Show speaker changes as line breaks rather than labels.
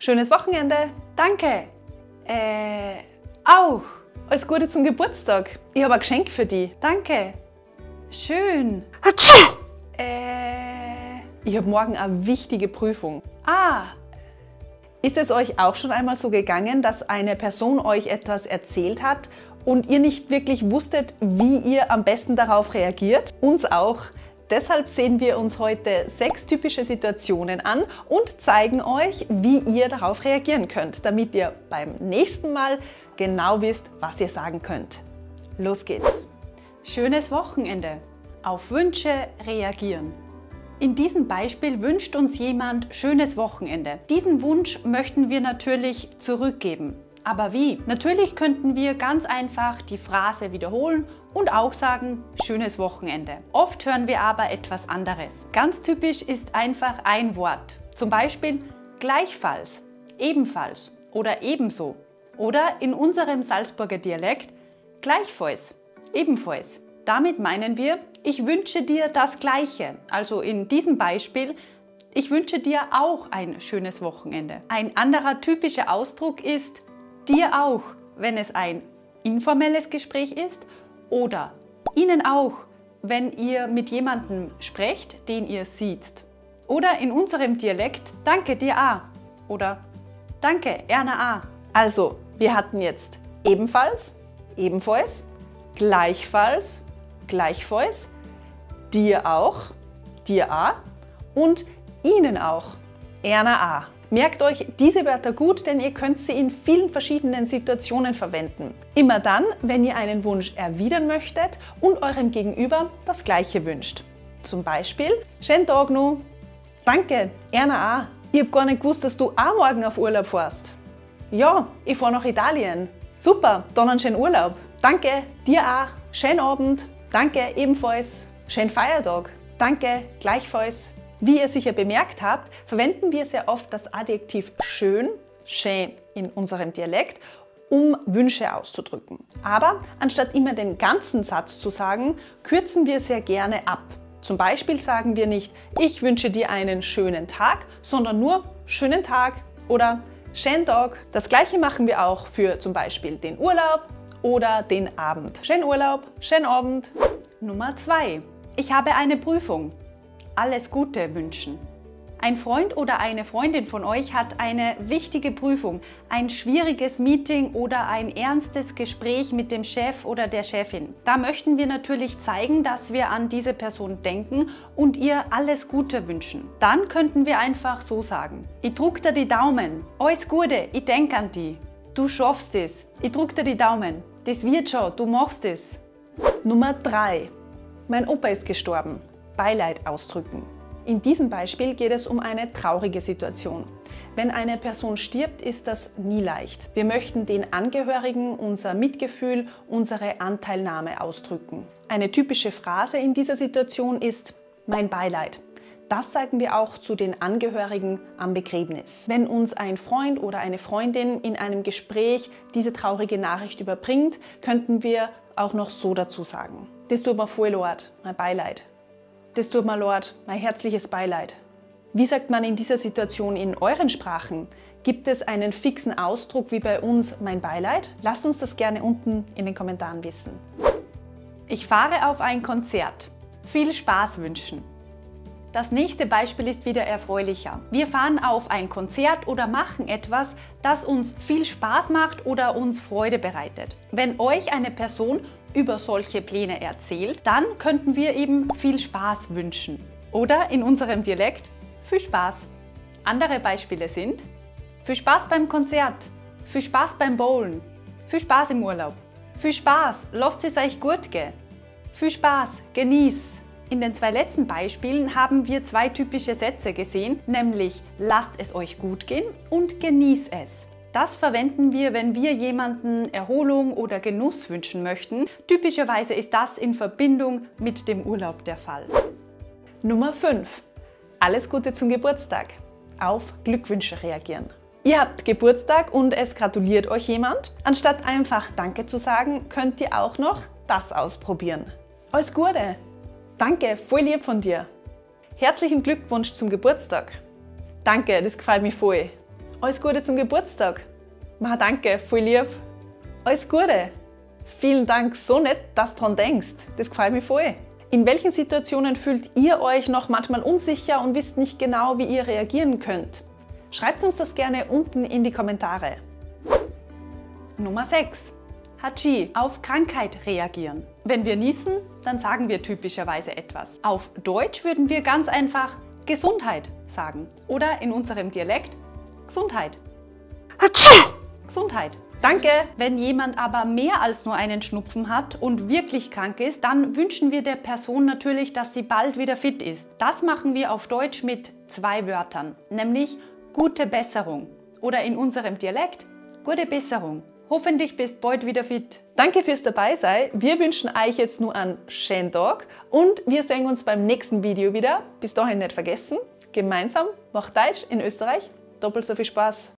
Schönes Wochenende. Danke. Auch. Alles Gute zum Geburtstag. Ich habe ein Geschenk für dich. Danke. Schön. Ich habe morgen eine wichtige Prüfung. Ist es euch auch schon einmal so gegangen, dass eine Person euch etwas erzählt hat und ihr nicht wirklich wusstet, wie ihr am besten darauf reagiert? Uns auch. Deshalb sehen wir uns heute 6 typische Situationen an und zeigen euch, wie ihr darauf reagieren könnt, damit ihr beim nächsten Mal genau wisst, was ihr sagen könnt. Los geht's!
Schönes Wochenende. Auf Wünsche reagieren. In diesem Beispiel wünscht uns jemand schönes Wochenende. Diesen Wunsch möchten wir natürlich zurückgeben. Aber wie? Natürlich könnten wir ganz einfach die Phrase wiederholen und auch sagen, schönes Wochenende. Oft hören wir aber etwas anderes. Ganz typisch ist einfach ein Wort. Zum Beispiel gleichfalls, ebenfalls oder ebenso. Oder in unserem Salzburger Dialekt gleichfalls, ebenfalls. Damit meinen wir, ich wünsche dir das Gleiche. Also in diesem Beispiel, ich wünsche dir auch ein schönes Wochenende. Ein anderer typischer Ausdruck ist dir auch, wenn es ein informelles Gespräch ist, oder Ihnen auch, wenn ihr mit jemandem sprecht, den ihr sieht. Oder in unserem Dialekt, danke dir auch oder danke, Erna auch.
Also, wir hatten jetzt ebenfalls, ebenfalls, gleichfalls, gleichfalls, dir auch und Ihnen auch, Erna auch. Merkt euch diese Wörter gut, denn ihr könnt sie in vielen verschiedenen Situationen verwenden. Immer dann, wenn ihr einen Wunsch erwidern möchtet und eurem Gegenüber das Gleiche wünscht. Zum Beispiel, schönen Tag noch, danke, Erna auch. Ich habe gar nicht gewusst, dass du auch morgen auf Urlaub fährst. Ja, ich fahre nach Italien. Super, dann einen schönen Urlaub. Danke, dir auch. Schönen Abend. Danke, ebenfalls. Schönen Feiertag. Danke, gleichfalls. Wie ihr sicher bemerkt habt, verwenden wir sehr oft das Adjektiv schön, schön in unserem Dialekt, um Wünsche auszudrücken. Aber anstatt immer den ganzen Satz zu sagen, kürzen wir sehr gerne ab. Zum Beispiel sagen wir nicht, ich wünsche dir einen schönen Tag, sondern nur schönen Tag oder schönen Tag. Das Gleiche machen wir auch für zum Beispiel den Urlaub oder den Abend. Schönen Urlaub, schönen Abend.
Nummer 2. Ich habe eine Prüfung. Alles Gute wünschen. Ein Freund oder eine Freundin von euch hat eine wichtige Prüfung, ein schwieriges Meeting oder ein ernstes Gespräch mit dem Chef oder der Chefin. Da möchten wir natürlich zeigen, dass wir an diese Person denken und ihr alles Gute wünschen. Dann könnten wir einfach so sagen: Ich drück dir die Daumen. Alles Gute, ich denke an dich. Du schaffst es. Ich drück dir die Daumen. Das wird schon, du machst es.
Nummer 3. Mein Opa ist gestorben. Beileid ausdrücken. In diesem Beispiel geht es um eine traurige Situation. Wenn eine Person stirbt, ist das nie leicht. Wir möchten den Angehörigen unser Mitgefühl, unsere Anteilnahme ausdrücken. Eine typische Phrase in dieser Situation ist mein Beileid. Das sagen wir auch zu den Angehörigen am Begräbnis. Wenn uns ein Freund oder eine Freundin in einem Gespräch diese traurige Nachricht überbringt, könnten wir auch noch so dazu sagen: Das tut mir voll leid, mein Beileid. Das tut mir leid, mein herzliches Beileid. Wie sagt man in dieser Situation in euren Sprachen? Gibt es einen fixen Ausdruck wie bei uns mein Beileid? Lasst uns das gerne unten in den Kommentaren wissen.
Ich fahre auf ein Konzert. Viel Spaß wünschen. Das nächste Beispiel ist wieder erfreulicher. Wir fahren auf ein Konzert oder machen etwas, das uns viel Spaß macht oder uns Freude bereitet. Wenn euch eine Person über solche Pläne erzählt, dann könnten wir eben viel Spaß wünschen. Oder in unserem Dialekt viel Spaß. Andere Beispiele sind viel Spaß beim Konzert, viel Spaß beim Bowlen, viel Spaß im Urlaub, viel Spaß, lasst es euch gut gehen, viel Spaß, genieß. In den 2 letzten Beispielen haben wir 2 typische Sätze gesehen, nämlich lasst es euch gut gehen und genieß es. Das verwenden wir, wenn wir jemanden Erholung oder Genuss wünschen möchten. Typischerweise ist das in Verbindung mit dem Urlaub der Fall.
Nummer 5. Alles Gute zum Geburtstag. Auf Glückwünsche reagieren. Ihr habt Geburtstag und es gratuliert euch jemand. Anstatt einfach Danke zu sagen, könnt ihr auch noch das ausprobieren. Alles Gute! Danke, voll lieb von dir. Herzlichen Glückwunsch zum Geburtstag. Danke, das gefällt mir voll. Alles Gute zum Geburtstag. Ma, danke, voll lieb. Alles Gute. Vielen Dank, so nett, dass du dran denkst. Das gefällt mir voll. In welchen Situationen fühlt ihr euch noch manchmal unsicher und wisst nicht genau, wie ihr reagieren könnt? Schreibt uns das gerne unten in die Kommentare.
Nummer 6. Hatschi, auf Krankheit reagieren. Wenn wir niesen, dann sagen wir typischerweise etwas. Auf Deutsch würden wir ganz einfach Gesundheit sagen. Oder in unserem Dialekt Gesundheit.
Hatschi!
Gesundheit.
Danke!
Wenn jemand aber mehr als nur einen Schnupfen hat und wirklich krank ist, dann wünschen wir der Person natürlich, dass sie bald wieder fit ist. Das machen wir auf Deutsch mit 2 Wörtern, nämlich gute Besserung. Oder in unserem Dialekt gute Besserung. Hoffentlich bist bald wieder fit.
Danke fürs Dabeisein. Wir wünschen euch jetzt nur einen schönen Tag und wir sehen uns beim nächsten Video wieder. Bis dahin nicht vergessen, gemeinsam macht Deutsch in Österreich doppelt so viel Spaß.